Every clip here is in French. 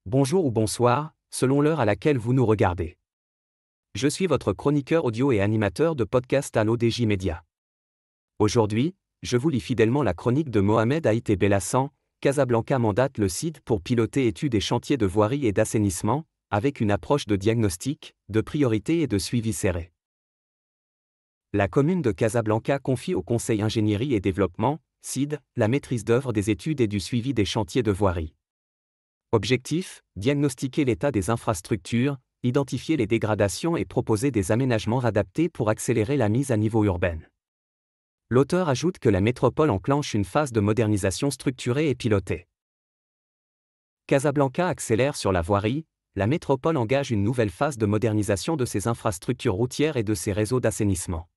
Bonjour ou bonsoir, selon l'heure à laquelle vous nous regardez. Je suis votre chroniqueur audio et animateur de podcast à l'ODJ Média. Aujourd'hui, je vous lis fidèlement la chronique de Mohamed Haïté Belhassan. Casablanca mandate le CID pour piloter études et chantiers de voirie et d'assainissement, avec une approche de diagnostic, de priorité et de suivi serré. La commune de Casablanca confie au Conseil Ingénierie et Développement, CID, la maîtrise d'œuvre des études et du suivi des chantiers de voirie. Objectif, diagnostiquer l'état des infrastructures, identifier les dégradations et proposer des aménagements adaptés pour accélérer la mise à niveau urbaine. L'auteur ajoute que la métropole enclenche une phase de modernisation structurée et pilotée. Casablanca accélère sur la voirie, la métropole engage une nouvelle phase de modernisation de ses infrastructures routières et de ses réseaux d'assainissement.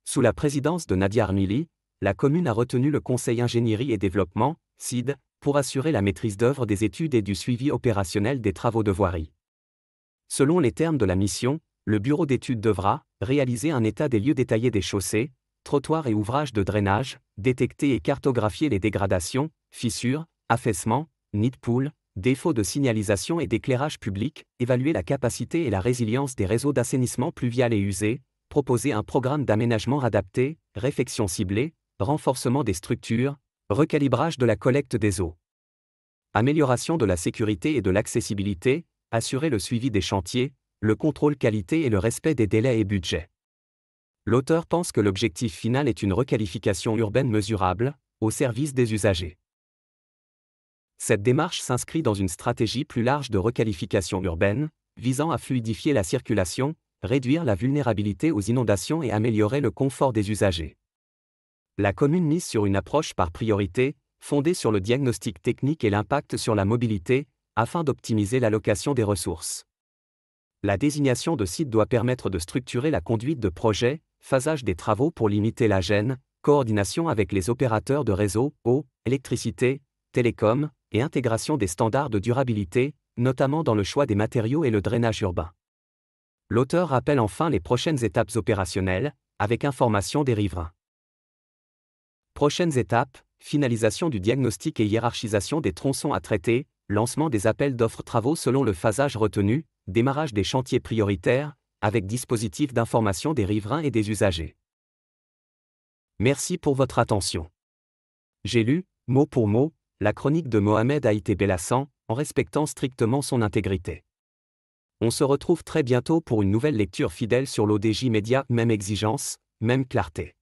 Sous la présidence de Nadia Armili, la commune a retenu le Conseil Ingénierie et Développement, CID, pour assurer la maîtrise d'œuvre des études et du suivi opérationnel des travaux de voirie. Selon les termes de la mission, le bureau d'études devra réaliser un état des lieux détaillé des chaussées, trottoirs et ouvrages de drainage, détecter et cartographier les dégradations, fissures, affaissements, nids de poules, défauts de signalisation et d'éclairage public, évaluer la capacité et la résilience des réseaux d'assainissement pluvial et usé, proposer un programme d'aménagement adapté, réfection ciblée, renforcement des structures, recalibrage de la collecte des eaux. Amélioration de la sécurité et de l'accessibilité, assurer le suivi des chantiers, le contrôle qualité et le respect des délais et budgets. L'auteur pense que l'objectif final est une requalification urbaine mesurable, au service des usagers. Cette démarche s'inscrit dans une stratégie plus large de requalification urbaine, visant à fluidifier la circulation, réduire la vulnérabilité aux inondations et améliorer le confort des usagers. La commune mise sur une approche par priorité, fondée sur le diagnostic technique et l'impact sur la mobilité, afin d'optimiser l'allocation des ressources. La désignation de site doit permettre de structurer la conduite de projets, phasage des travaux pour limiter la gêne, coordination avec les opérateurs de réseau, eau, électricité, télécom, et intégration des standards de durabilité, notamment dans le choix des matériaux et le drainage urbain. L'auteur rappelle enfin les prochaines étapes opérationnelles, avec information des riverains. Prochaines étapes, finalisation du diagnostic et hiérarchisation des tronçons à traiter, lancement des appels d'offres travaux selon le phasage retenu, démarrage des chantiers prioritaires, avec dispositif d'information des riverains et des usagers. Merci pour votre attention. J'ai lu, mot pour mot, la chronique de Mohamed Haïté Belhassan, en respectant strictement son intégrité. On se retrouve très bientôt pour une nouvelle lecture fidèle sur l'ODJ Média, même exigence, même clarté.